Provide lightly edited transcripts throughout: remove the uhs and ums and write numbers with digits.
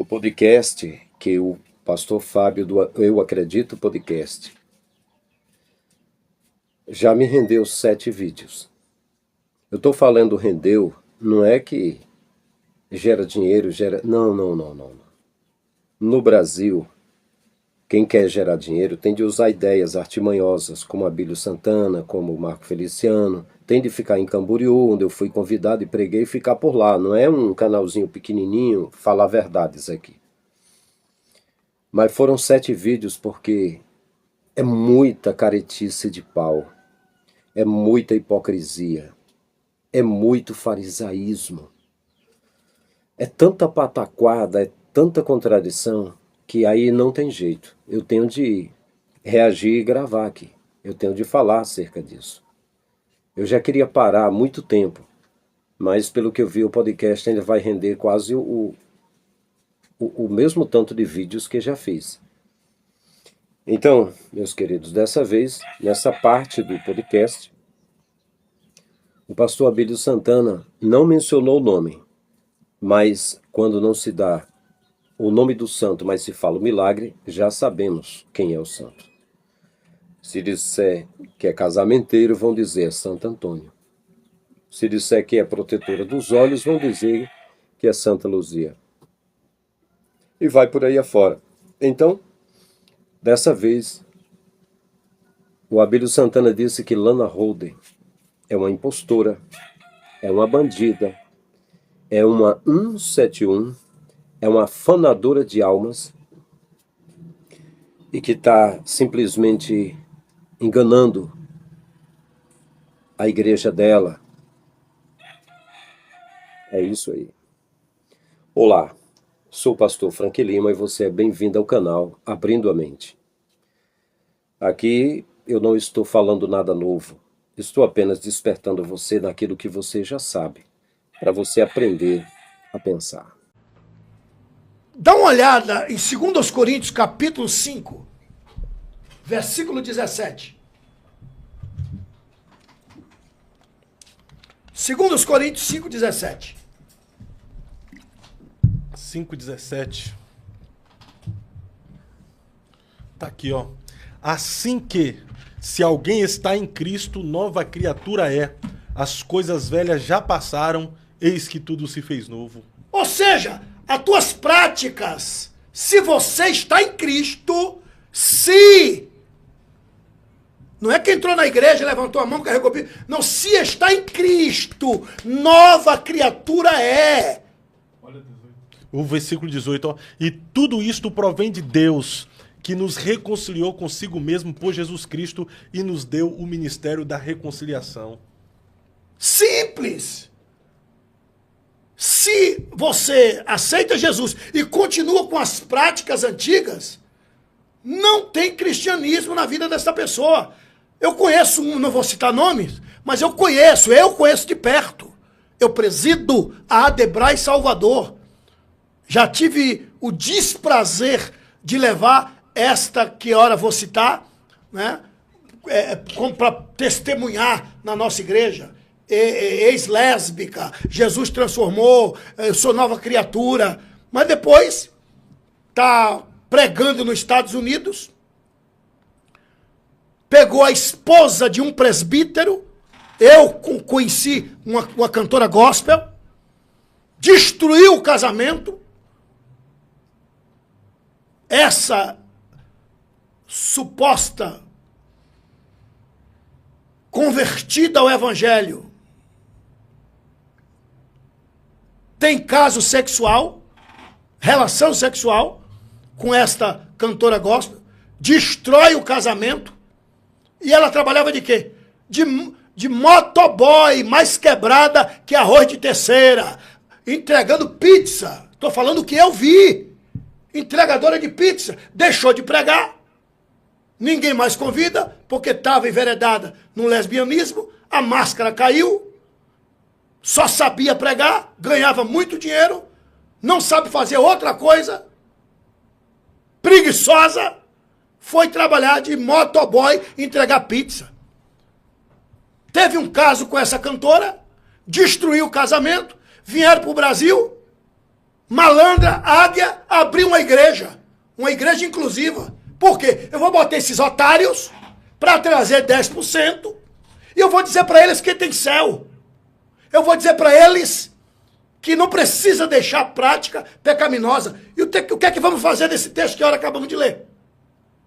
podcast que o pastor Fábio do Eu Acredito Podcast já me rendeu 7 vídeos. Eu estou falando rendeu, não é que gera dinheiro, gera... Não. No Brasil, quem quer gerar dinheiro tem de usar ideias artimanhosas, como Abílio Santana, como Marco Feliciano, tem de ficar em Camboriú, onde eu fui convidado e preguei, e ficar por lá. Não é um canalzinho pequenininho, falar verdades aqui. Mas foram 7 vídeos porque é muita caretice de pau, é muita hipocrisia, é muito farisaísmo, é tanta pataquada, é tanta contradição, que aí não tem jeito. Eu tenho de reagir e gravar aqui. Eu tenho de falar acerca disso. Eu já queria parar há muito tempo, mas pelo que eu vi o podcast ainda vai render quase o mesmo tanto de vídeos que já fiz. Então, meus queridos, dessa vez, nessa parte do podcast, o pastor Abílio Santana não mencionou o nome, mas quando não se dá o nome do santo, mas se fala o milagre, já sabemos quem é o santo. Se disser que é casamenteiro, vão dizer é Santo Antônio. Se disser que é protetora dos olhos, vão dizer que é Santa Luzia. E vai por aí afora. Então, dessa vez, o Abílio Santana disse que Lana Holden é uma impostora, é uma bandida, é uma 171, é uma afanadora de almas e que está simplesmente enganando a igreja dela. É isso aí. Olá, sou o pastor Frank Lima e você é bem-vindo ao canal Abrindo a Mente. Aqui eu não estou falando nada novo, estou apenas despertando você daquilo que você já sabe, para você aprender a pensar. Dá uma olhada em 2 Coríntios, capítulo 5, versículo 17. 2 Coríntios 5, 17. 5,17. Tá aqui, ó. Assim que, se alguém está em Cristo, nova criatura é. As coisas velhas já passaram, eis que tudo se fez novo. Ou seja, as tuas práticas, se você está em Cristo, não é que entrou na igreja, levantou a mão, carregou o Bíblia. Não, se está em Cristo, nova criatura é. O versículo 18, ó. E tudo isto provém de Deus, que nos reconciliou consigo mesmo por Jesus Cristo e nos deu o ministério da reconciliação. Simples. Se você aceita Jesus e continua com as práticas antigas, não tem cristianismo na vida dessa pessoa. Eu conheço não vou citar nomes, mas eu conheço de perto. Eu presido a Adebrai Salvador. Já tive o desprazer de levar esta que hora vou citar, né, para testemunhar na nossa igreja. Ex-lésbica, Jesus transformou, eu sou nova criatura. Mas depois tá pregando nos Estados Unidos, pegou a esposa de um presbítero, eu conheci uma cantora gospel, destruiu o casamento. Essa suposta convertida ao evangelho tem caso sexual, relação sexual com esta cantora gospel, destrói o casamento. E ela trabalhava de quê? De motoboy, mais quebrada que arroz de terceira, entregando pizza. Estou falando o que eu vi. Entregadora de pizza, deixou de pregar, ninguém mais convida, porque estava enveredada no lesbianismo, a máscara caiu, só sabia pregar, ganhava muito dinheiro, não sabe fazer outra coisa, preguiçosa, foi trabalhar de motoboy, entregar pizza. Teve um caso com essa cantora, destruiu o casamento, vieram para o Brasil, malandra, águia, abrir uma igreja inclusiva. Por quê? Eu vou botar esses otários para trazer 10% e eu vou dizer para eles que tem céu. Eu vou dizer para eles que não precisa deixar a prática pecaminosa. E o que é que vamos fazer desse texto que agora acabamos de ler?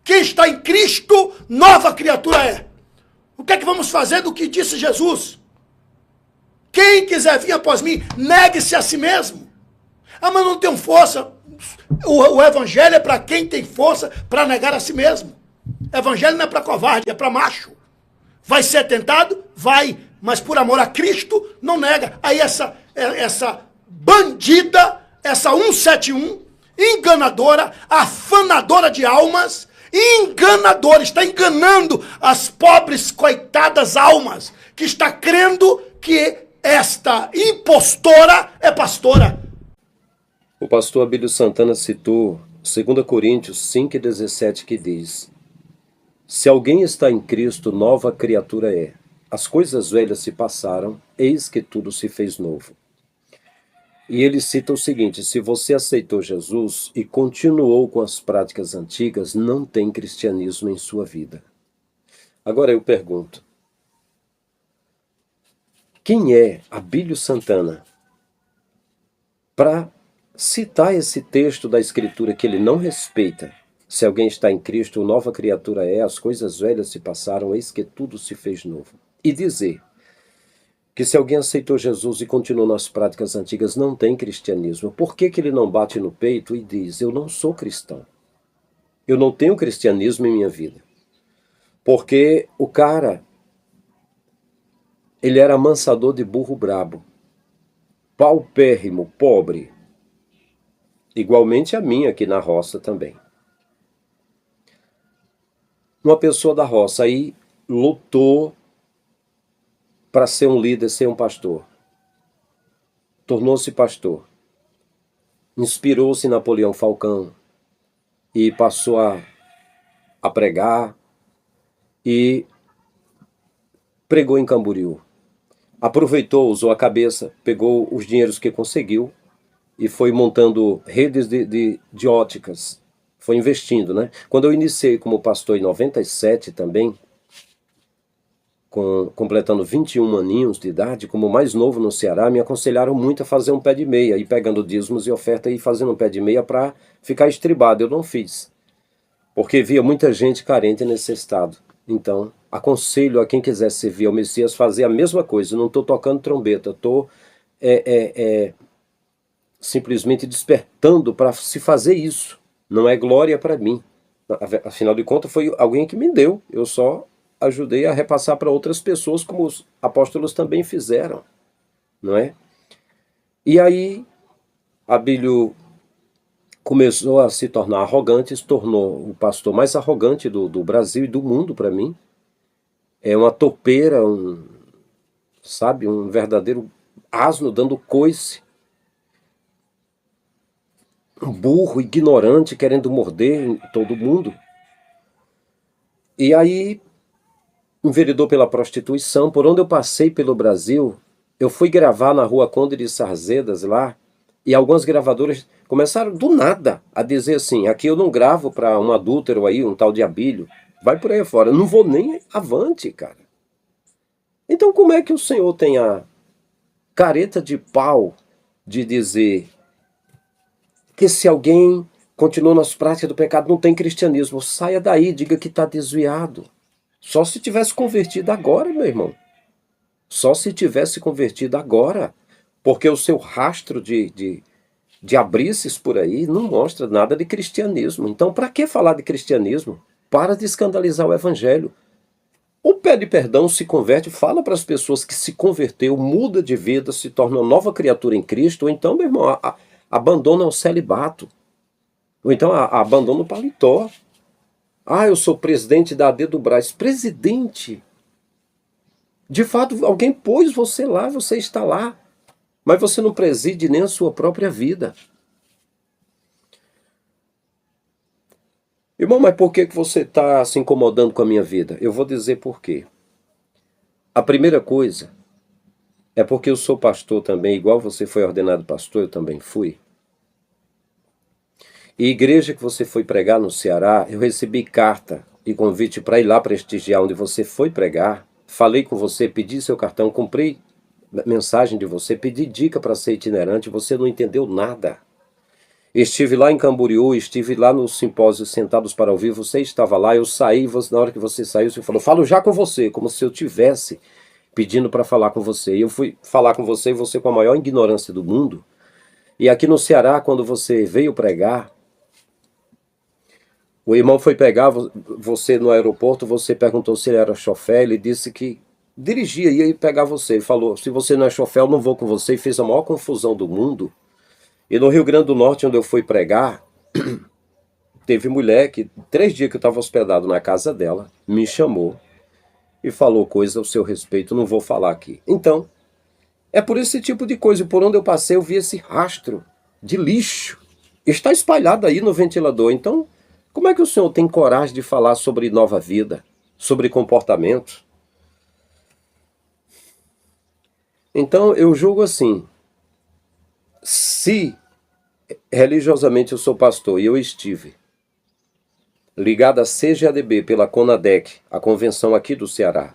Quem está em Cristo, nova criatura é. O que é que vamos fazer do que disse Jesus? Quem quiser vir após mim, negue-se a si mesmo. Ah, mas não tenho força. O evangelho é para quem tem força para negar a si mesmo. Evangelho não é para covarde, é para macho. Vai ser tentado? Vai. Mas por amor a Cristo, não nega. Aí essa bandida, essa 171, enganadora, afanadora de almas, enganadora, está enganando as pobres, coitadas almas, que está crendo que esta impostora é pastora. O pastor Abílio Santana citou 2 Coríntios 5,17, que diz: se alguém está em Cristo, nova criatura é. As coisas velhas se passaram, eis que tudo se fez novo. E ele cita o seguinte: se você aceitou Jesus e continuou com as práticas antigas, não tem cristianismo em sua vida. Agora eu pergunto, quem é Abílio Santana para citar esse texto da Escritura que ele não respeita? Se alguém está em Cristo, nova criatura é, as coisas velhas se passaram, eis que tudo se fez novo. E dizer que se alguém aceitou Jesus e continuou nas práticas antigas, não tem cristianismo. Por que ele não bate no peito e diz: eu não sou cristão, eu não tenho cristianismo em minha vida? Porque o cara, ele era amansador de burro brabo, paupérrimo, pobre, igualmente a mim aqui na roça também. Uma pessoa da roça aí lutou para ser um líder, ser um pastor. Tornou-se pastor. Inspirou-se em Napoleão Falcão e passou a pregar e pregou em Camboriú. Aproveitou, usou a cabeça, pegou os dinheiros que conseguiu e foi montando redes de óticas. Foi investindo, né? Quando eu iniciei como pastor em 97 também, completando 21 aninhos de idade, como mais novo no Ceará, me aconselharam muito a fazer um pé de meia, ir pegando dízimos e oferta e fazendo um pé de meia para ficar estribado. Eu não fiz, porque via muita gente carente e necessitado. Então, aconselho a quem quiser servir ao Messias fazer a mesma coisa. Eu não estou tocando trombeta, estou simplesmente despertando para se fazer isso. Não é glória para mim. Afinal de contas, foi alguém que me deu. Eu só ajudei a repassar para outras pessoas, como os apóstolos também fizeram, não é? E aí, Abílio começou a se tornar arrogante, se tornou o pastor mais arrogante do Brasil e do mundo para mim. É uma topeira, um verdadeiro asno dando coice. Um burro ignorante querendo morder todo mundo. E aí enveredou pela prostituição. Por onde eu passei pelo Brasil, eu fui gravar na rua Conde de Sarzedas lá, e algumas gravadoras começaram do nada a dizer assim: aqui eu não gravo para um adúltero aí, um tal de Abílio, vai por aí fora, eu não vou nem avante, cara. Então como é que o senhor tem a careta de pau de dizer que se alguém continua nas práticas do pecado não tem cristianismo? Saia daí, diga que está desviado. Só se tivesse convertido agora, meu irmão. Só se tivesse convertido agora. Porque o seu rastro de abrices por aí não mostra nada de cristianismo. Então, para que falar de cristianismo? Para de escandalizar o evangelho. Ou pede perdão, se converte, fala para as pessoas que se converteu, muda de vida, se torna uma nova criatura em Cristo. Ou então, meu irmão, abandona o celibato. Ou então abandona o paletó. Ah, eu sou presidente da AD do Brás. Presidente? De fato, alguém pôs você lá, você está lá. Mas você não preside nem a sua própria vida. Irmão, mas por que você está se incomodando com a minha vida? Eu vou dizer por quê. A primeira coisa é porque eu sou pastor também, igual você foi ordenado pastor, eu também fui. E igreja que você foi pregar no Ceará, eu recebi carta e convite para ir lá prestigiar onde você foi pregar. Falei com você, pedi seu cartão, comprei mensagem de você, pedi dica para ser itinerante, você não entendeu nada. Estive lá em Camboriú, estive lá no simpósio Sentados para Ouvir, você estava lá, eu saí, na hora que você saiu, você falou, falo já com você, como se eu tivesse pedindo para falar com você. E eu fui falar com você, e você com a maior ignorância do mundo. E aqui no Ceará, quando você veio pregar, o irmão foi pegar você no aeroporto, você perguntou se ele era chofer, ele disse que dirigia, ia pegar você. Ele falou, se você não é chofer, eu não vou com você, e fez a maior confusão do mundo. E no Rio Grande do Norte, onde eu fui pregar, teve mulher que, 3 dias que eu estava hospedado na casa dela, me chamou e falou coisa ao seu respeito, não vou falar aqui. Então, é por esse tipo de coisa, por onde eu passei, eu vi esse rastro de lixo. Está espalhado aí no ventilador. Então, como é que o senhor tem coragem de falar sobre nova vida, sobre comportamento? Então, eu julgo assim, se religiosamente eu sou pastor e eu estive ligado à CGADB pela CONADEC, a convenção aqui do Ceará,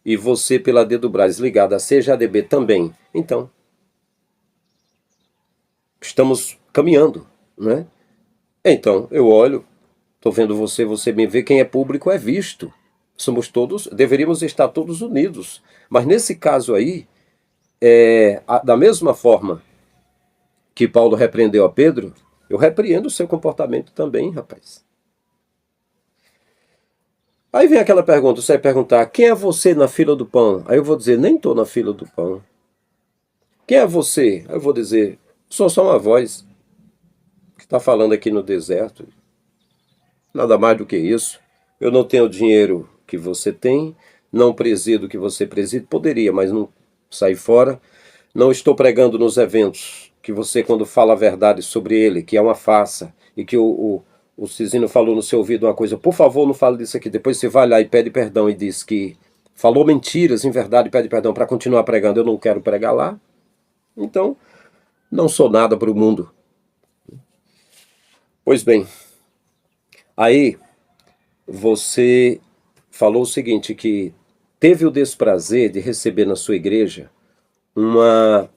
e você pela Dedubras ligado à CGADB também, então estamos caminhando, né? Então eu olho, estou vendo você, você me vê, quem é público é visto. Somos todos, deveríamos estar todos unidos, mas nesse caso aí, da mesma forma que Paulo repreendeu a Pedro, eu repreendo o seu comportamento também, rapaz. Aí vem aquela pergunta, você vai perguntar, quem é você na fila do pão? Aí eu vou dizer, nem estou na fila do pão. Quem é você? Aí eu vou dizer, sou só uma voz que está falando aqui no deserto. Nada mais do que isso. Eu não tenho o dinheiro que você tem, não presido o que você preside, poderia, mas não saí fora. Não estou pregando nos eventos que você, quando fala a verdade sobre ele, que é uma farsa, e que o Cizino falou no seu ouvido uma coisa, por favor, não fale disso aqui. Depois você vai lá e pede perdão e diz que falou mentiras, em verdade, pede perdão para continuar pregando. Eu não quero pregar lá. Então, não sou nada para o mundo. Pois bem, aí você falou o seguinte, que teve o desprazer de receber na sua igreja uma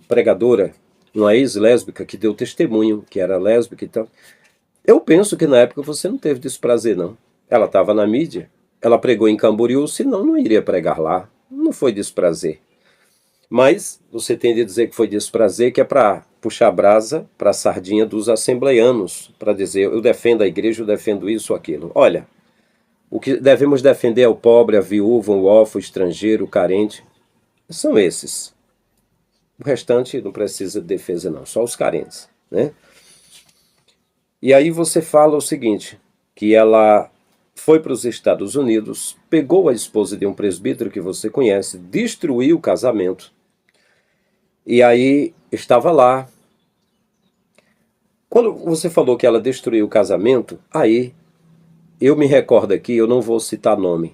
pregadora, uma ex-lésbica que deu testemunho, que era lésbica e tal. Eu penso que na época você não teve desprazer, não. Ela estava na mídia, ela pregou em Camboriú, senão não iria pregar lá. Não foi desprazer. Mas você tem de dizer que foi desprazer, que é para puxar brasa para a sardinha dos assembleianos, para dizer, eu defendo a igreja, eu defendo isso ou aquilo. Olha, o que devemos defender é o pobre, a viúva, o órfão, o estrangeiro, o carente. São esses. O restante não precisa de defesa, não, só os carentes, né? E aí você fala o seguinte, que ela foi para os Estados Unidos, pegou a esposa de um presbítero que você conhece, destruiu o casamento, e aí estava lá. Quando você falou que ela destruiu o casamento, aí eu me recordo aqui, eu não vou citar nome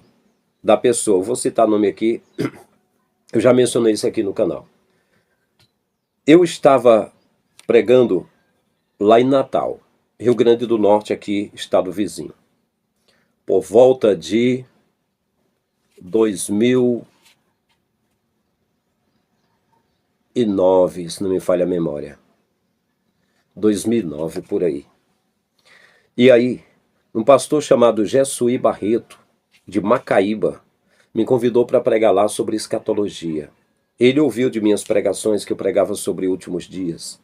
da pessoa, eu vou citar nome aqui, eu já mencionei isso aqui no canal. Eu estava pregando lá em Natal, Rio Grande do Norte, aqui, estado vizinho. Por volta de 2009, se não me falha a memória. 2009, por aí. E aí, um pastor chamado Jessuí Barreto, de Macaíba, me convidou para pregar lá sobre escatologia. Ele ouviu de minhas pregações que eu pregava sobre últimos dias.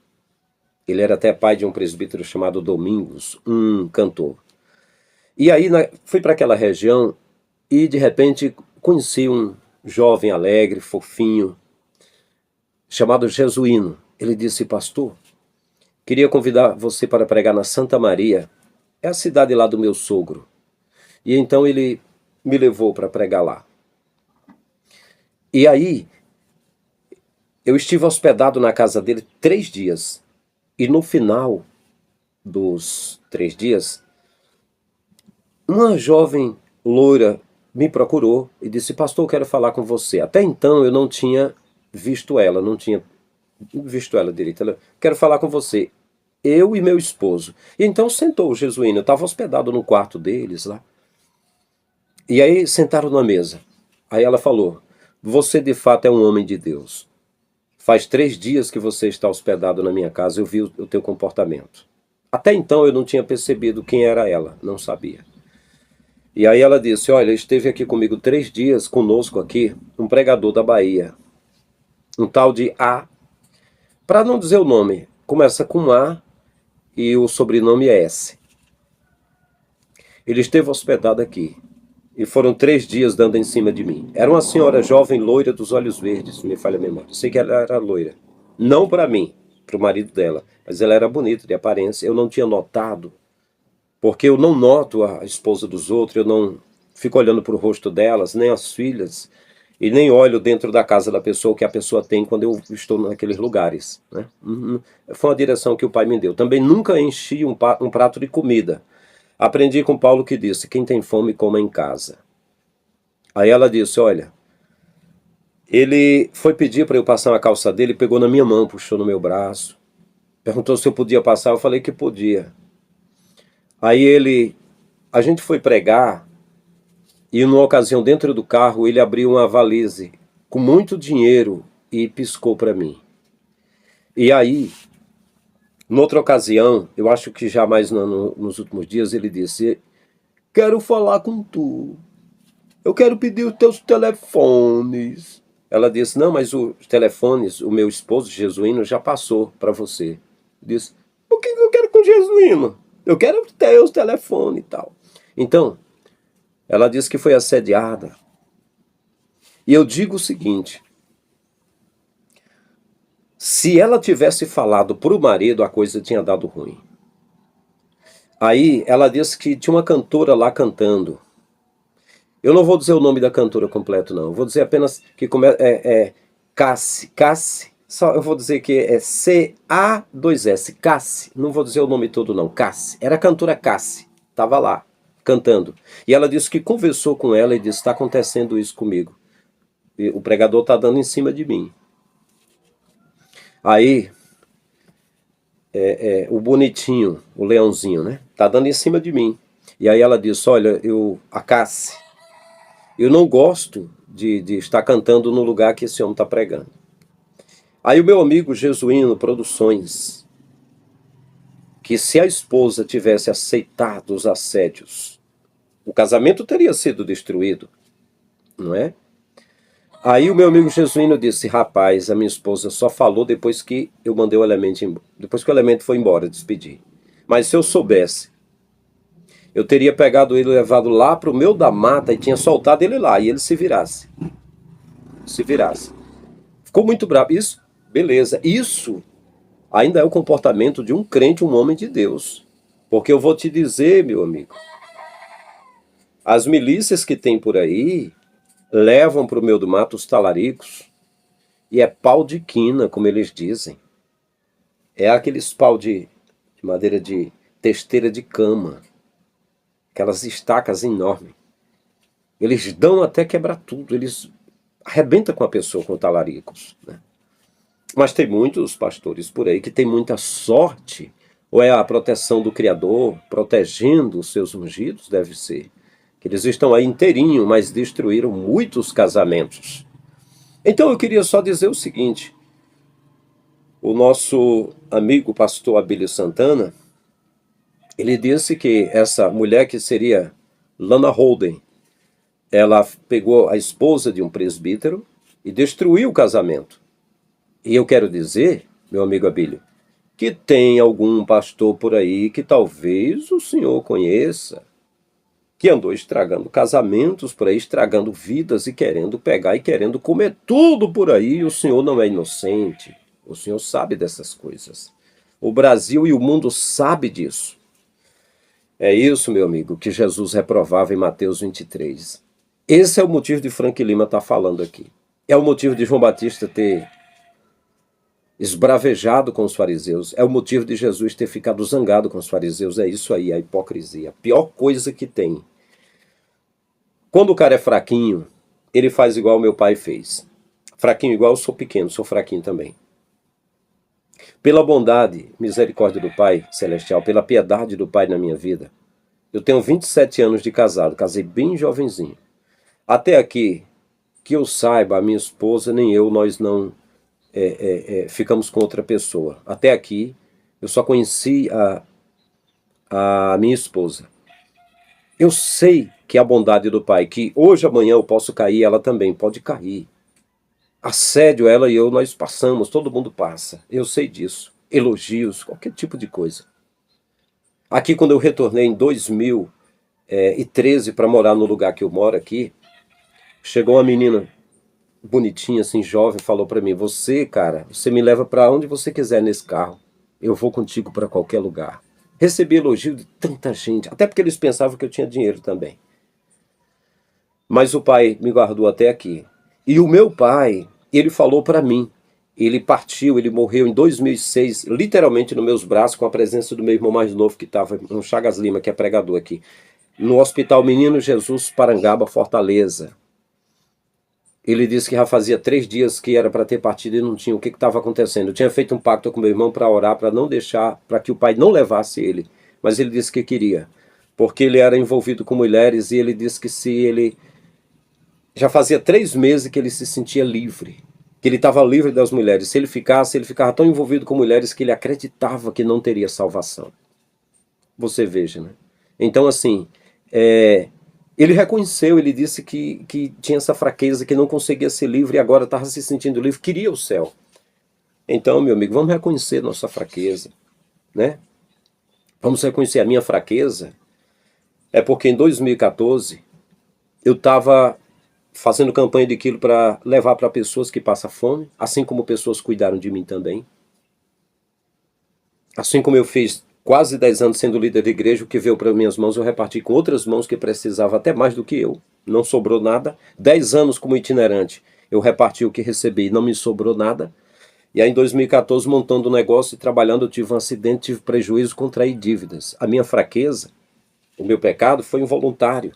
Ele era até pai de um presbítero chamado Domingos, um cantor. E aí fui para aquela região e de repente conheci um jovem alegre, fofinho, chamado Jesuíno. Ele disse, pastor, queria convidar você para pregar na Santa Maria, é a cidade lá do meu sogro. E então ele me levou para pregar lá. E aí eu estive hospedado na casa dele 3 dias. E no final dos 3 dias, uma jovem loira me procurou e disse, pastor, eu quero falar com você. Até então eu não tinha visto ela, não tinha visto ela direito. Ela, quero falar com você. eu e meu esposo. E então sentou o jesuíno, eu estava hospedado no quarto deles lá. E aí sentaram na mesa. Aí ela falou, você de fato é um homem de Deus. Faz 3 dias que você está hospedado na minha casa, eu vi o teu comportamento. Até então eu não tinha percebido quem era ela, não sabia. E aí ela disse, olha, esteve aqui comigo 3 dias, conosco aqui, um pregador da Bahia. Um tal de A. Para não dizer o nome, começa com A e o sobrenome é S. Ele esteve hospedado aqui. E foram 3 dias dando em cima de mim. Era uma senhora jovem, loira, dos olhos verdes, me falha a memória. Sei que ela era loira. Não para mim, para o marido dela. Mas ela era bonita de aparência. Eu não tinha notado. Porque eu não noto a esposa dos outros. Eu não fico olhando para o rosto delas, nem as filhas. E nem olho dentro da casa da pessoa o que a pessoa tem quando eu estou naqueles lugares. Né? Foi uma direção que o pai me deu. Também nunca enchi um prato de comida. Aprendi com Paulo que disse, quem tem fome, coma em casa. Aí ela disse, olha, ele foi pedir para eu passar uma calça dele, pegou na minha mão, puxou no meu braço, perguntou se eu podia passar, eu falei que podia. Aí a gente foi pregar, e numa ocasião dentro do carro, ele abriu uma valise com muito dinheiro e piscou para mim. E aí, noutra ocasião, eu acho que já mais nos últimos dias, ele disse, quero falar com tu. Eu quero pedir os teus telefones. Ela disse, não, mas os telefones, o meu esposo jesuíno já passou para você. Eu disse, o que eu quero com o jesuíno? Eu quero ter os telefones e tal. Então, ela disse que foi assediada. E eu digo o seguinte, se ela tivesse falado para o marido, a coisa tinha dado ruim. Aí ela disse que tinha uma cantora lá cantando. Eu não vou dizer o nome da cantora completo, não. Eu vou dizer apenas que Cassi. Só eu vou dizer que é C-A-2-S. Cassi. Não vou dizer o nome todo, não. Cassi. Era a cantora Cassi. Estava lá, cantando. E ela disse que conversou com ela e disse, está acontecendo isso comigo. E o pregador está dando em cima de mim. Aí, o bonitinho, o leãozinho, né? Tá dando em cima de mim. E aí ela disse, olha, a Cassi, eu não gosto de estar cantando no lugar que esse homem está pregando. Aí o meu amigo Jesuíno Produções, que se a esposa tivesse aceitado os assédios, o casamento teria sido destruído, não é? Aí o meu amigo jesuíno disse, rapaz, a minha esposa só falou depois que eu mandei o elemento embora. Depois que o elemento foi embora, despedir. Mas se eu soubesse, eu teria pegado ele e levado lá para o meio da mata e tinha soltado ele lá, e ele se virasse. Se virasse. Ficou muito bravo. Isso, beleza. Isso ainda é o comportamento de um crente, um homem de Deus. Porque eu vou te dizer, meu amigo, as milícias que tem por aí levam para o meio do mato os talaricos, e é pau de quina, como eles dizem. É aqueles pau de madeira de testeira de cama, aquelas estacas enormes. Eles dão até quebrar tudo, eles arrebentam com a pessoa com talaricos, né? Mas tem muitos pastores por aí que tem muita sorte, ou é a proteção do Criador, protegendo os seus ungidos, deve ser. Que eles estão aí inteirinho, mas destruíram muitos casamentos. Então eu queria só dizer o seguinte, o nosso amigo pastor Abílio Santana, ele disse que essa mulher que seria Lana Holden, ela pegou a esposa de um presbítero e destruiu o casamento. E eu quero dizer, meu amigo Abílio, que tem algum pastor por aí que talvez o senhor conheça, que andou estragando casamentos por aí, estragando vidas e querendo pegar e querendo comer tudo por aí. O senhor não é inocente. O senhor sabe dessas coisas. O Brasil e o mundo sabe disso. É isso, meu amigo, que Jesus reprovava em Mateus 23. Esse é o motivo de Frank Lima estar falando aqui. É o motivo de João Batista ter esbravejado com os fariseus. É o motivo de Jesus ter ficado zangado com os fariseus. É isso aí, a hipocrisia. A pior coisa que tem. Quando o cara é fraquinho, ele faz igual meu pai fez. Fraquinho igual eu sou pequeno, sou fraquinho também. Pela bondade, misericórdia do Pai Celestial, pela piedade do Pai na minha vida, eu tenho 27 anos de casado, casei bem jovenzinho. Até aqui, que eu saiba, a minha esposa nem eu, nós não ficamos com outra pessoa. Até aqui, eu só conheci a minha esposa. Eu sei que a bondade do Pai, que hoje, amanhã eu posso cair, ela também pode cair. Assédio, ela e eu, nós passamos, todo mundo passa. Eu sei disso. Elogios, qualquer tipo de coisa. Aqui, quando eu retornei em 2013 para morar no lugar que eu moro aqui, chegou uma menina bonitinha, assim, jovem, falou para mim: você, cara, você me leva para onde você quiser nesse carro. Eu vou contigo para qualquer lugar. Recebi elogio de tanta gente, até porque eles pensavam que eu tinha dinheiro também. Mas o Pai me guardou até aqui. E o meu pai, ele falou para mim, ele partiu, ele morreu em 2006, literalmente nos meus braços, com a presença do meu irmão mais novo, que estava no Chagas Lima, que é pregador aqui, no Hospital Menino Jesus, Parangaba, Fortaleza. Ele disse que já fazia 3 dias que era para ter partido e não tinha. O que estava acontecendo? Eu tinha feito um pacto com meu irmão para orar, para não deixar, para que o pai não levasse ele. Mas ele disse que queria, porque ele era envolvido com mulheres, e ele disse que se ele... Já fazia 3 meses que ele se sentia livre, que ele estava livre das mulheres. Se ele ficasse, ele ficava tão envolvido com mulheres que ele acreditava que não teria salvação. Você veja, né? Então, assim, ele reconheceu, ele disse que tinha essa fraqueza, que não conseguia ser livre e agora estava se sentindo livre, queria o céu. Então, meu amigo, vamos reconhecer nossa fraqueza, né? Vamos reconhecer a minha fraqueza. É porque em 2014 eu estava fazendo campanha de quilo para levar para pessoas que passam fome, assim como pessoas cuidaram de mim também. Assim como eu fiz quase 10 anos sendo líder de igreja, o que veio para minhas mãos eu reparti com outras mãos que precisavam até mais do que eu. Não sobrou nada. 10 anos como itinerante, eu reparti o que recebi, não me sobrou nada. E aí em 2014, montando um negócio e trabalhando, eu tive um acidente, tive prejuízo, contraí dívidas. A minha fraqueza, o meu pecado foi involuntário.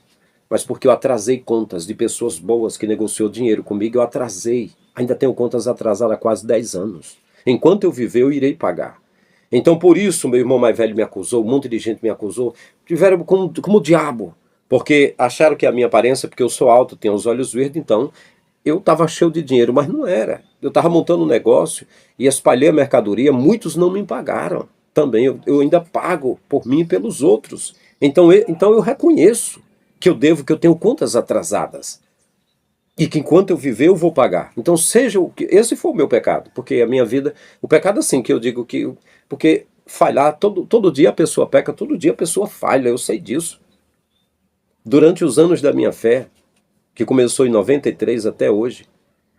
Mas porque eu atrasei contas de pessoas boas que negociou dinheiro comigo, eu atrasei. Ainda tenho contas atrasadas há quase 10 anos. Enquanto eu viver, eu irei pagar. Então por isso meu irmão mais velho me acusou, um monte de gente me acusou, tiveram como o diabo. Porque acharam que a minha aparência, porque eu sou alto, tenho os olhos verdes, então eu estava cheio de dinheiro, mas não era. Eu estava montando um negócio e espalhei a mercadoria, muitos não me pagaram. Também eu ainda pago por mim e pelos outros. Então eu reconheço que eu devo, que eu tenho contas atrasadas. E que enquanto eu viver, eu vou pagar. Então seja o que... Esse foi o meu pecado. Porque a minha vida... O pecado assim, que eu digo que... Porque falhar, todo dia a pessoa peca, todo dia a pessoa falha, eu sei disso. Durante os anos da minha fé, que começou em 93 até hoje,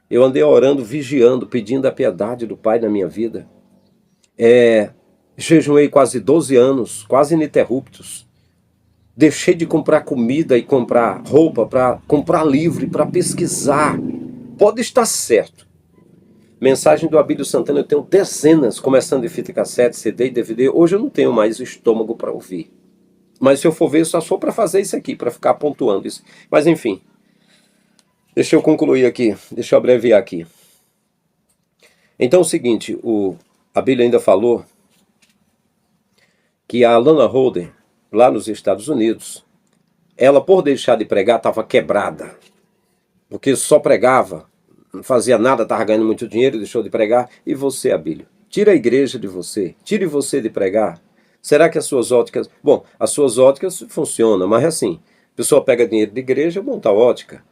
eu andei orando, vigiando, pedindo a piedade do Pai na minha vida. Jejuei quase 12 anos, quase ininterruptos. Deixei de comprar comida e comprar roupa, para comprar livro, para pesquisar. Pode estar certo. Mensagem do Abílio Santana eu tenho dezenas, começando de fita cassete, CD e DVD. Hoje eu não tenho mais estômago para ouvir. Mas se eu for ver, só sou para fazer isso aqui, para ficar pontuando isso. Mas enfim, deixa eu concluir aqui, deixa eu abreviar aqui. Então é o seguinte, a Bíblia ainda falou que a Alana Holden, lá nos Estados Unidos, ela por deixar de pregar estava quebrada, porque só pregava, não fazia nada, estava ganhando muito dinheiro, deixou de pregar. E você, Abílio? Tira a igreja de você, tire você de pregar. Será que as suas óticas... Bom, as suas óticas funcionam, mas assim, a pessoa pega dinheiro de igreja, monta a ótica.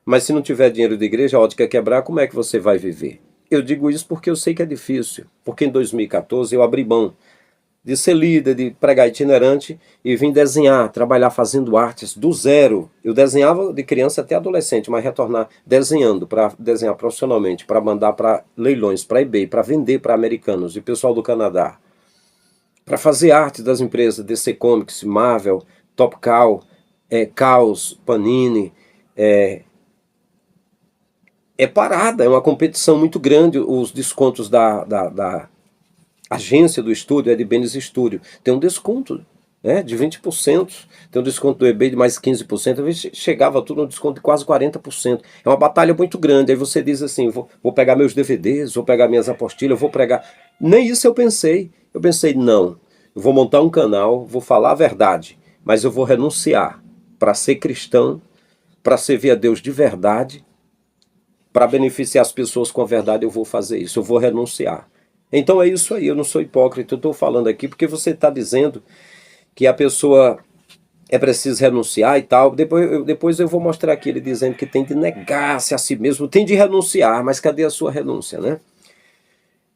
Mas se não tiver dinheiro de igreja, a ótica quebrar, como é que você vai viver? Eu digo isso porque eu sei que é difícil, porque em 2014 eu abri mão de ser líder, de pregar itinerante e vim desenhar, trabalhar fazendo artes do zero. Eu desenhava de criança até adolescente, mas retornar desenhando, para desenhar profissionalmente, para mandar para leilões, para eBay, para vender para americanos e pessoal do Canadá. Para fazer arte das empresas DC Comics, Marvel, Top Cow, Caos, Panini. É parada, é uma competição muito grande. Os descontos da agência do estúdio, Ed Benes Studio, tem um desconto de 20%, tem um desconto do eBay de mais 15%, às vezes chegava tudo no desconto de quase 40%. É uma batalha muito grande. Aí você diz assim, vou pegar meus DVDs, vou pegar minhas apostilhas, vou pregar. Nem isso eu pensei. Eu pensei, não, eu vou montar um canal, vou falar a verdade, mas eu vou renunciar para ser cristão, para servir a Deus de verdade, para beneficiar as pessoas com a verdade, eu vou fazer isso, eu vou renunciar. Então é isso aí, eu não sou hipócrita, eu estou falando aqui porque você está dizendo que a pessoa é preciso renunciar e tal. Depois eu vou mostrar aqui ele dizendo que tem de negar-se a si mesmo, tem de renunciar, mas cadê a sua renúncia, né?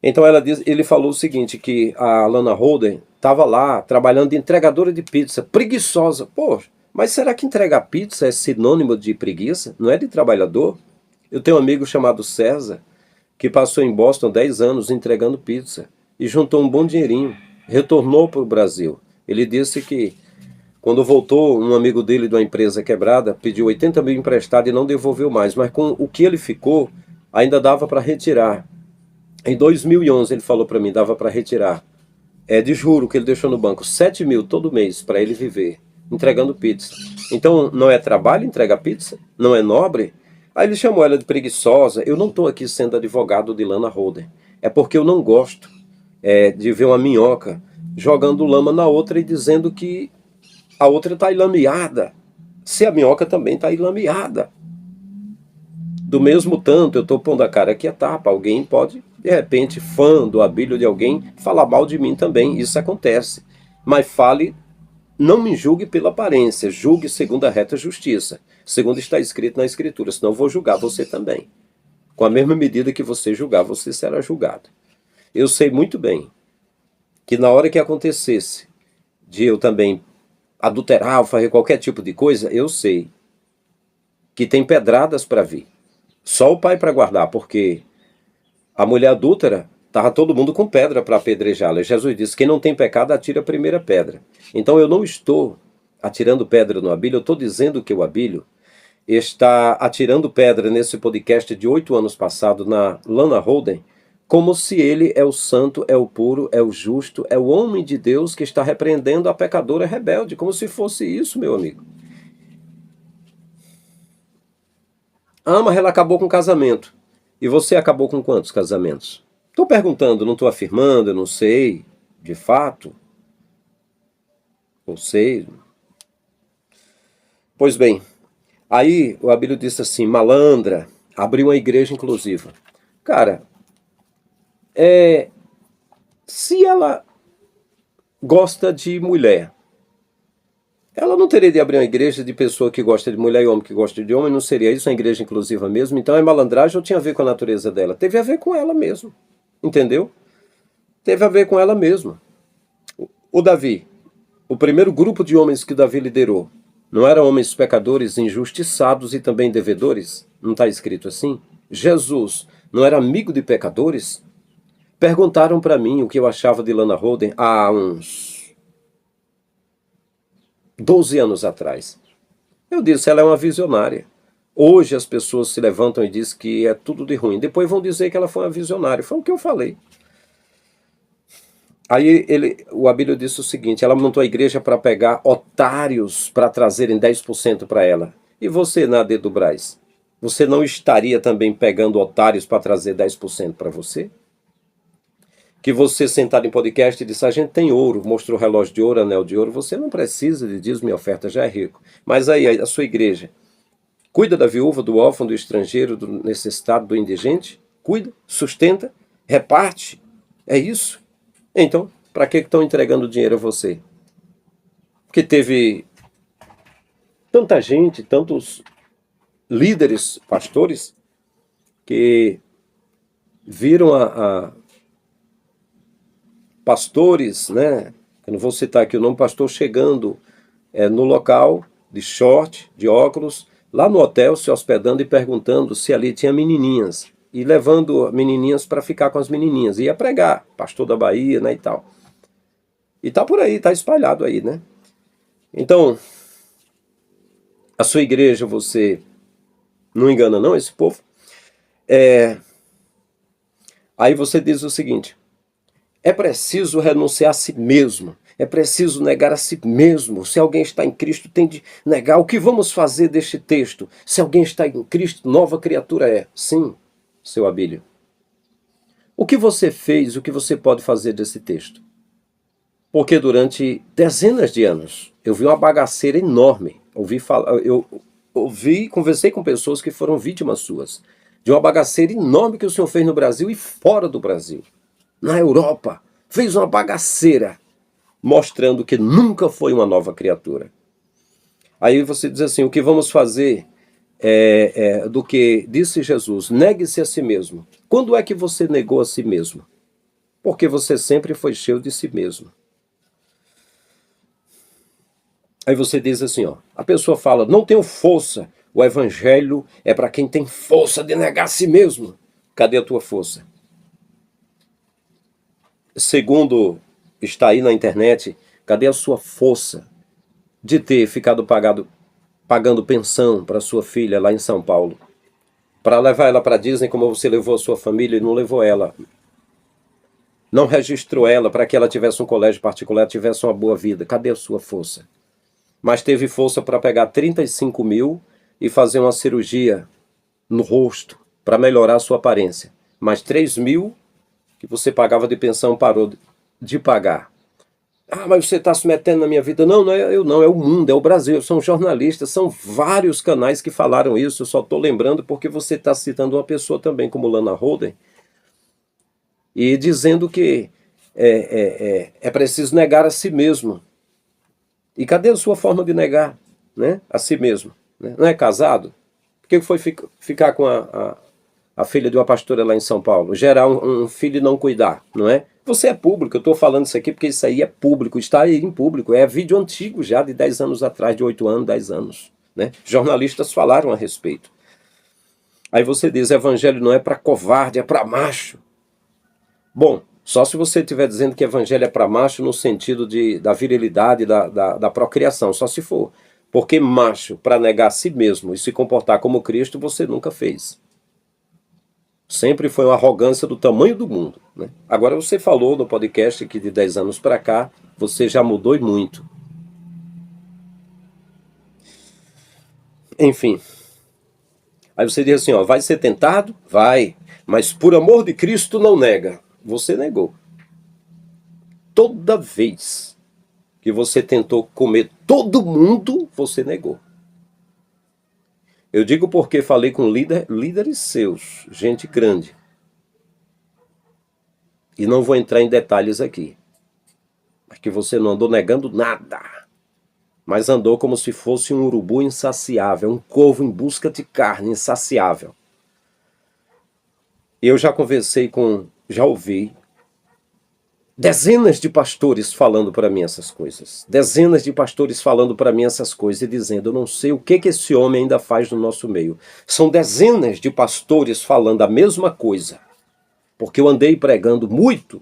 Então ele falou o seguinte, que a Lana Holden estava lá trabalhando de entregadora de pizza, preguiçosa. Poxa, mas será que entregar pizza é sinônimo de preguiça? Não é de trabalhador? Eu tenho um amigo chamado César, que passou em Boston 10 anos entregando pizza e juntou um bom dinheirinho, retornou para o Brasil. Ele disse que quando voltou, um amigo dele de uma empresa quebrada pediu 80 mil emprestado e não devolveu mais, mas com o que ele ficou, ainda dava para retirar. Em 2011 ele falou para mim, dava para retirar, de juro que ele deixou no banco, 7 mil todo mês para ele viver, entregando pizza. Então não é trabalho entregar pizza? Não é nobre? Aí ele chamou ela de preguiçosa. Eu não estou aqui sendo advogado de Lana Holden. É porque eu não gosto de ver uma minhoca jogando lama na outra e dizendo que a outra está ilameada. Se a minhoca também está ilameada. Do mesmo tanto, eu estou pondo a cara aqui a tapa. Alguém pode, de repente, fã do Abílio de alguém, falar mal de mim também. Isso acontece. Mas fale, não me julgue pela aparência. Julgue segundo a reta justiça. Segundo está escrito na Escritura. Senão eu vou julgar você também. Com a mesma medida que você julgar, você será julgado. Eu sei muito bem que na hora que acontecesse de eu também adulterar ou fazer qualquer tipo de coisa, eu sei que tem pedradas para vir. Só o pai para guardar, porque a mulher adúltera, estava todo mundo com pedra para apedrejá-la. Jesus disse, quem não tem pecado, atira a primeira pedra. Então eu não estou atirando pedra no Abílio, eu estou dizendo que o Abílio está atirando pedra nesse podcast de 8 anos passado na Lana Holden, como se ele é o santo, é o puro, é o justo, é o homem de Deus que está repreendendo a pecadora rebelde, como se fosse isso, meu amigo. Mas ela acabou com o casamento. E você acabou com quantos casamentos? Estou perguntando, não estou afirmando, eu não sei, de fato. Não sei. Pois bem, aí o Abílio disse assim, malandra, abriu uma igreja inclusiva. Cara, se ela gosta de mulher, ela não teria de abrir uma igreja de pessoa que gosta de mulher e homem que gosta de homem, não seria isso uma igreja inclusiva mesmo? Então é malandragem ou tinha a ver com a natureza dela? Teve a ver com ela mesmo, entendeu? Teve a ver com ela mesmo. O Davi, o primeiro grupo de homens que Davi liderou, não eram homens pecadores, injustiçados e também devedores? Não está escrito assim? Jesus não era amigo de pecadores? Perguntaram para mim o que eu achava de Lana Holden há uns 12 anos atrás. Eu disse, ela é uma visionária. Hoje as pessoas se levantam e dizem que é tudo de ruim. Depois vão dizer que ela foi uma visionária. Foi o que eu falei. Aí o Abílio disse o seguinte, ela montou a igreja para pegar otários para trazerem 10% para ela. E você, Nadê do Braz? Você não estaria também pegando otários para trazer 10% para você? Que você sentado em podcast e disse, a gente tem ouro, mostrou relógio de ouro, anel de ouro, você não precisa de dízimo e oferta, já é rico. Mas aí a sua igreja cuida da viúva, do órfão, do estrangeiro, do necessitado, do indigente? Cuida, sustenta, reparte, é isso? Então, para que estão entregando dinheiro a você? Porque teve tanta gente, tantos líderes, pastores, que viram pastores, né? Eu não vou citar aqui o nome, pastor chegando no local de short, de óculos, lá no hotel, se hospedando e perguntando se ali tinha menininhas. E levando menininhas para ficar com as menininhas. Ia pregar, pastor da Bahia, né, e tal. E tá por aí, tá espalhado aí, né? Então, a sua igreja, você não engana não esse povo? Aí você diz o seguinte, é preciso renunciar a si mesmo. é preciso negar a si mesmo. Se alguém está em Cristo, tem de negar. O que vamos fazer deste texto? Se alguém está em Cristo, nova criatura é. Sim, seu Abílio. O que você fez, o que você pode fazer desse texto? Porque durante dezenas de anos, eu vi uma bagaceira enorme. Conversei com pessoas que foram vítimas suas. De uma bagaceira enorme que o senhor fez no Brasil e fora do Brasil. Na Europa. Fez uma bagaceira. Mostrando que nunca foi uma nova criatura. Aí você diz assim, o que vamos fazer do que disse Jesus? Negue-se a si mesmo. Quando é que você negou a si mesmo? Porque você sempre foi cheio de si mesmo. Aí você diz assim, ó, a pessoa fala, não tenho força. O evangelho é para quem tem força de negar a si mesmo. Cadê a tua força? Segundo está aí na internet, cadê a sua força de ter ficado pagando pensão para sua filha lá em São Paulo? Para levar ela para Disney como você levou a sua família e não levou ela. Não registrou ela para que ela tivesse um colégio particular, tivesse uma boa vida. Cadê a sua força? Mas teve força para pegar 35 mil e fazer uma cirurgia no rosto para melhorar a sua aparência. Mas 3 mil que você pagava de pensão parou de pagar. Ah, mas você está se metendo na minha vida. Não, não é eu não, é o mundo, é o Brasil, são jornalistas, são vários canais que falaram isso, eu só estou lembrando porque você está citando uma pessoa também como Lana Holden e dizendo que é preciso negar a si mesmo. E cadê a sua forma de negar, né, a si mesmo? Né? Não é casado? Por que foi ficar com a filha de uma pastora lá em São Paulo? Gerar um filho e não cuidar, não é? Você é público, eu estou falando isso aqui porque isso aí é público, está aí em público. É vídeo antigo já, de 10 anos atrás, de 8 anos, 10 anos. Né? Jornalistas falaram a respeito. Aí você diz, evangelho não é para covarde, é para macho. Bom, só se você estiver dizendo que evangelho é para macho no sentido da virilidade, da procriação, só se for. Porque macho, para negar a si mesmo e se comportar como Cristo, você nunca fez. Sempre foi uma arrogância do tamanho do mundo. Né? Agora você falou no podcast que de 10 anos para cá, você já mudou e muito. Enfim. Aí você diz assim, ó, vai ser tentado? Vai. Mas por amor de Cristo não nega. Você negou. Toda vez que você tentou comer todo mundo, você negou. Eu digo porque falei com líderes seus, gente grande. E não vou entrar em detalhes aqui. Mas que você não andou negando nada. Mas andou como se fosse um urubu insaciável, um corvo em busca de carne insaciável. Eu já já ouvi dezenas de pastores falando para mim essas coisas. Dezenas de pastores falando para mim essas coisas e dizendo, eu não sei o que esse homem ainda faz no nosso meio. São dezenas de pastores falando a mesma coisa. Porque eu andei pregando muito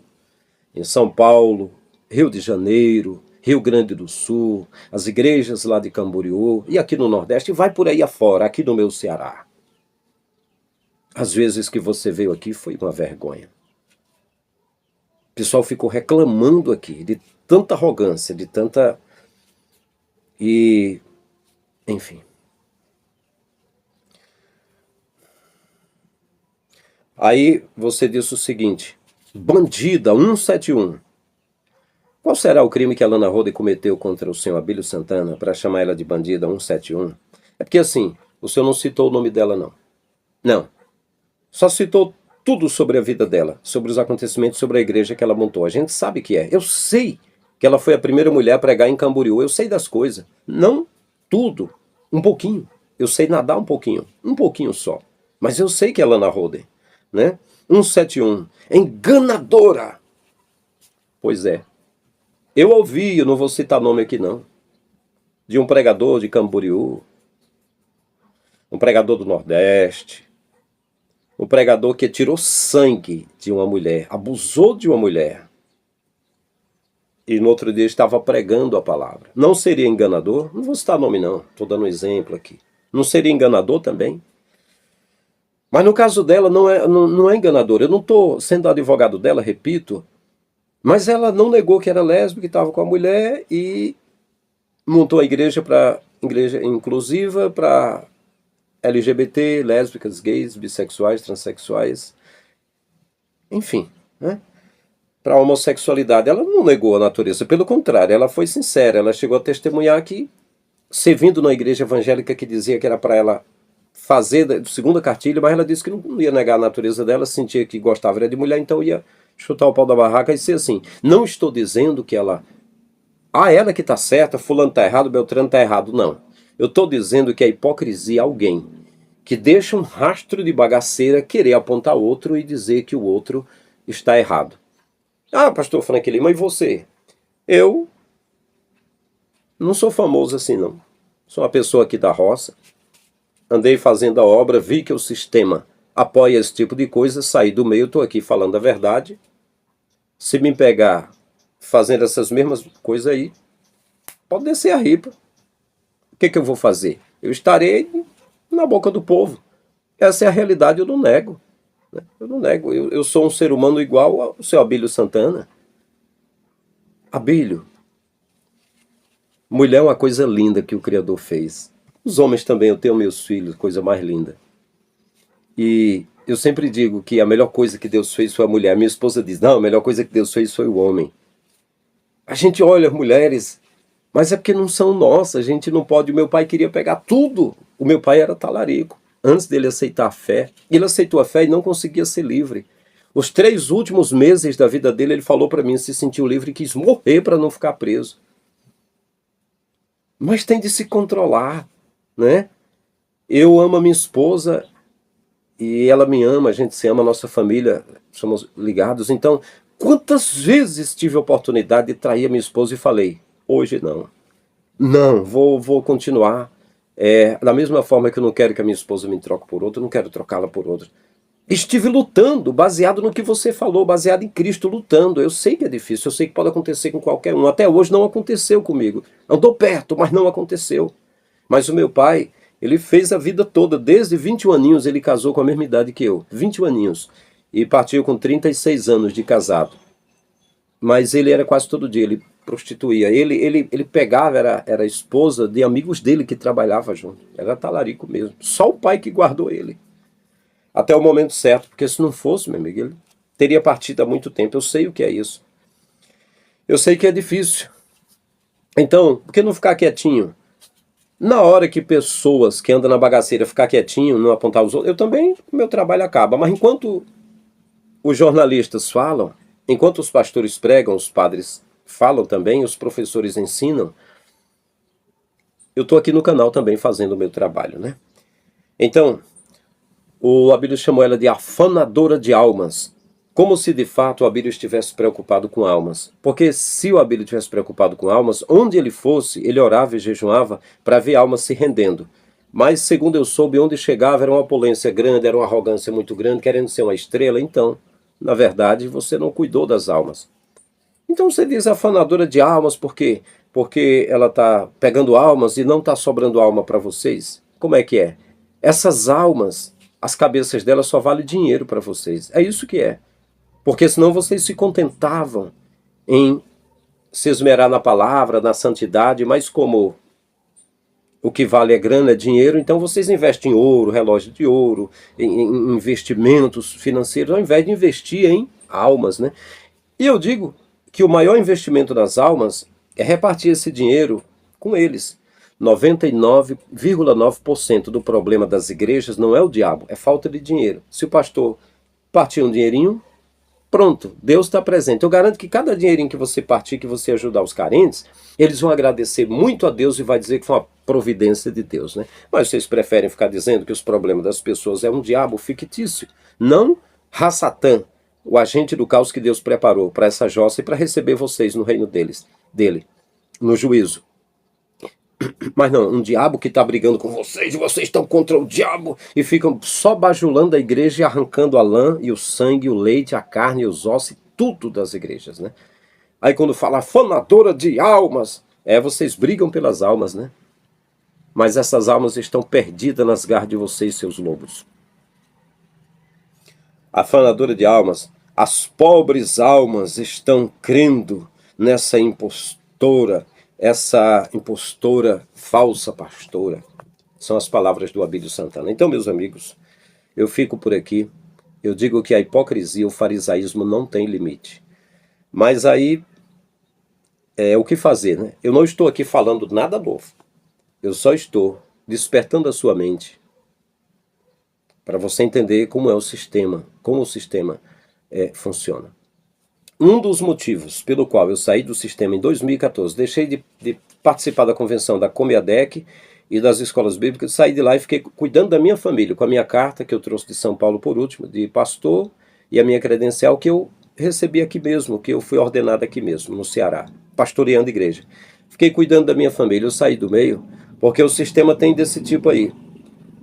em São Paulo, Rio de Janeiro, Rio Grande do Sul, as igrejas lá de Camboriú e aqui no Nordeste, e vai por aí afora, aqui no meu Ceará. Às vezes que você veio aqui foi uma vergonha. O pessoal ficou reclamando aqui de tanta arrogância, de tanta... Enfim. Aí você disse o seguinte, bandida 171. Qual será o crime que a Lana Holden cometeu contra o senhor Abílio Santana para chamar ela de bandida 171? É porque assim, o senhor não citou o nome dela não. Não. Só citou tudo sobre a vida dela, sobre os acontecimentos, sobre a igreja que ela montou. A gente sabe que é. Eu sei que ela foi a primeira mulher a pregar em Camboriú. Eu sei das coisas. Não tudo. Um pouquinho. Eu sei nadar um pouquinho só. Mas eu sei que é Lana Holden. Né? 171. Enganadora. Pois é. Eu ouvi, eu não vou citar nome aqui não, de um pregador de Camboriú, um pregador do Nordeste, um pregador que tirou sangue de uma mulher, abusou de uma mulher, e no outro dia estava pregando a palavra. Não seria enganador? Não vou citar nome não, estou dando um exemplo aqui. Não seria enganador também? Mas no caso dela não é enganador. Eu não estou sendo advogado dela, repito, Mas ela não negou que era lésbica, que estava com a mulher e montou a igreja inclusiva para LGBT, lésbicas, gays, bissexuais, transexuais, enfim, né? Para a homossexualidade. Ela não negou a natureza, pelo contrário, ela foi sincera, ela chegou a testemunhar que, servindo na igreja evangélica que dizia que era para ela fazer segunda cartilha, mas ela disse que não ia negar a natureza dela, sentia que gostava era de mulher, então ia chutar o pau da barraca e ser assim. Não estou dizendo que ela que está certa, fulano está errado, Beltrano está errado, não. Eu estou dizendo que a hipocrisia é alguém que deixa um rastro de bagaceira querer apontar outro e dizer que o outro está errado. Ah, pastor Frank Lima, e você? Eu não sou famoso assim, não. Sou uma pessoa aqui da roça. Andei fazendo a obra, vi que o sistema apoia esse tipo de coisa, saí do meio, estou aqui falando a verdade. Se me pegar fazendo essas mesmas coisas aí, pode descer a ripa. O que eu vou fazer? Eu estarei na boca do povo. Essa é a realidade, eu não nego. Eu não nego. Eu sou um ser humano igual ao seu Abílio Santana. Abílio, mulher é uma coisa linda que o Criador fez. Os homens também, eu tenho meus filhos, coisa mais linda. E eu sempre digo que a melhor coisa que Deus fez foi a mulher. Minha esposa diz, não, a melhor coisa que Deus fez foi o homem. A gente olha as mulheres, mas é porque não são nossas, a gente não pode. O meu pai queria pegar tudo. O meu pai era talarico. Antes dele aceitar a fé, ele aceitou a fé e não conseguia ser livre. Os 3 últimos meses da vida dele, ele falou para mim, se sentiu livre e quis morrer para não ficar preso. Mas tem de se controlar, né? Eu amo a minha esposa e ela me ama, a gente se ama, a nossa família, somos ligados. Então, quantas vezes tive a oportunidade de trair a minha esposa e falei, hoje não. Não, vou continuar. Da mesma forma que eu não quero que a minha esposa me troque por outra, eu não quero trocá-la por outra. Estive lutando, baseado no que você falou, baseado em Cristo, lutando. Eu sei que é difícil, eu sei que pode acontecer com qualquer um. Até hoje não aconteceu comigo. Andou perto, mas não aconteceu. Mas o meu pai, ele fez a vida toda, desde 21 aninhos, ele casou com a mesma idade que eu. 21 aninhos. E partiu com 36 anos de casado. Mas ele era quase todo dia, ele prostituía. Ele pegava, era esposa de amigos dele que trabalhava junto. Era talarico mesmo. Só o pai que guardou ele. Até o momento certo, porque se não fosse, meu amigo, ele teria partido há muito tempo. Eu sei o que é isso. Eu sei que é difícil. Então, por que não ficar quietinho? Na hora que pessoas que andam na bagaceira ficar quietinho, não apontar os outros, eu também, meu trabalho acaba. Mas enquanto os jornalistas falam, enquanto os pastores pregam, os padres falam também, os professores ensinam, eu estou aqui no canal também fazendo o meu trabalho, né? Então, o Abílio chamou ela de afanadora de almas, como se de fato o Abílio estivesse preocupado com almas. Porque se o Abílio estivesse preocupado com almas, onde ele fosse, ele orava e jejuava para ver almas se rendendo. Mas, segundo eu soube, onde chegava era uma opulência grande, era uma arrogância muito grande, querendo ser uma estrela. Então, na verdade, você não cuidou das almas. Então você diz afanadora de almas, por quê? Porque ela está pegando almas e não está sobrando alma para vocês? Como é que é? Essas almas, as cabeças delas só valem dinheiro para vocês. É isso que é. Porque senão vocês se contentavam em se esmerar na palavra, na santidade, mas como o que vale é grana, é dinheiro, então vocês investem em ouro, relógio de ouro, em investimentos financeiros, ao invés de investir em almas, né? E eu digo que o maior investimento nas almas é repartir esse dinheiro com eles. 99,9% do problema das igrejas não é o diabo, é falta de dinheiro. Se o pastor partir um dinheirinho, pronto, Deus está presente. Eu garanto que cada dinheirinho que você partir, que você ajudar os carentes, eles vão agradecer muito a Deus e vai dizer que foi uma providência de Deus, né? Mas vocês preferem ficar dizendo que os problemas das pessoas é um diabo fictício, não Ra-Satã, o agente do caos que Deus preparou para essa jossa e para receber vocês no reino dele, no juízo. Mas não, um diabo que está brigando com vocês e vocês estão contra o diabo e ficam só bajulando a igreja e arrancando a lã e o sangue, o leite, a carne e os ossos, tudo das igrejas, né? Aí quando fala afanadora de almas, vocês brigam pelas almas, né? Mas essas almas estão perdidas nas garras de vocês, seus lobos. Afanadora de almas, As pobres almas estão crendo nessa impostora, essa impostora falsa pastora. São as palavras do Abílio Santana. Então, meus amigos, eu fico por aqui. Eu digo que a hipocrisia, o farisaísmo não tem limite. Mas aí, o que fazer, né? Eu não estou aqui falando nada novo. Eu só estou despertando a sua mente para você entender como é o sistema, como o sistema funciona. Um dos motivos pelo qual eu saí do sistema em 2014, deixei de participar da convenção da Comiadec e das escolas bíblicas, saí de lá e fiquei cuidando da minha família, com a minha carta que eu trouxe de São Paulo por último, de pastor, e a minha credencial que eu recebi aqui mesmo, que eu fui ordenado aqui mesmo, no Ceará, pastoreando igreja. Fiquei cuidando da minha família, eu saí do meio, porque o sistema tem desse tipo aí.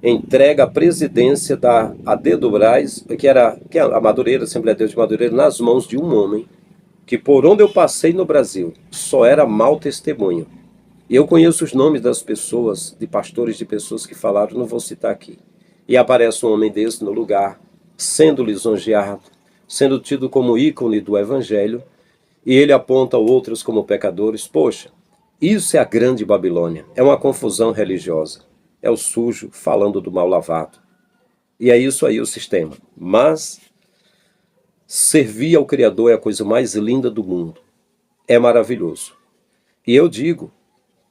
Entrega a presidência da AD do Brás, que é a Madureira, Assembleia de Deus de Madureira, nas mãos de um homem, que por onde eu passei no Brasil, só era mau testemunho. E eu conheço os nomes das pessoas, de pastores, de pessoas que falaram, não vou citar aqui. E aparece um homem desse no lugar, sendo lisonjeado, sendo tido como ícone do Evangelho, e ele aponta outros como pecadores. Poxa, isso é a grande Babilônia, é uma confusão religiosa, é o sujo falando do mal lavado. E é isso aí o sistema. Mas servir ao Criador é a coisa mais linda do mundo, é maravilhoso. E eu digo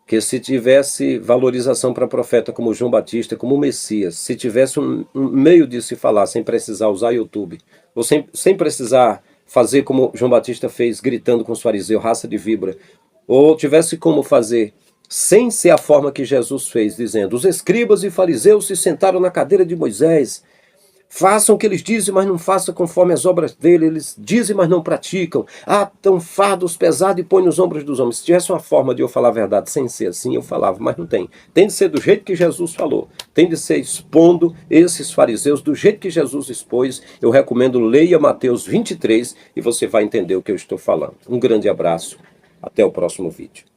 que se tivesse valorização para profeta como João Batista, como Messias, se tivesse um meio de se falar sem precisar usar YouTube, ou sem precisar fazer como João Batista fez, gritando com os fariseus, raça de víbora, ou tivesse como fazer sem ser a forma que Jesus fez, dizendo, os escribas e fariseus se sentaram na cadeira de Moisés, façam o que eles dizem, mas não façam conforme as obras dele. Eles dizem, mas não praticam. Atam fardos pesados e põem nos ombros dos homens. Se tivesse uma forma de eu falar a verdade sem ser assim, eu falava, mas não tem. Tem de ser do jeito que Jesus falou. Tem de ser expondo esses fariseus do jeito que Jesus expôs. Eu recomendo, leia Mateus 23 e você vai entender o que eu estou falando. Um grande abraço. Até o próximo vídeo.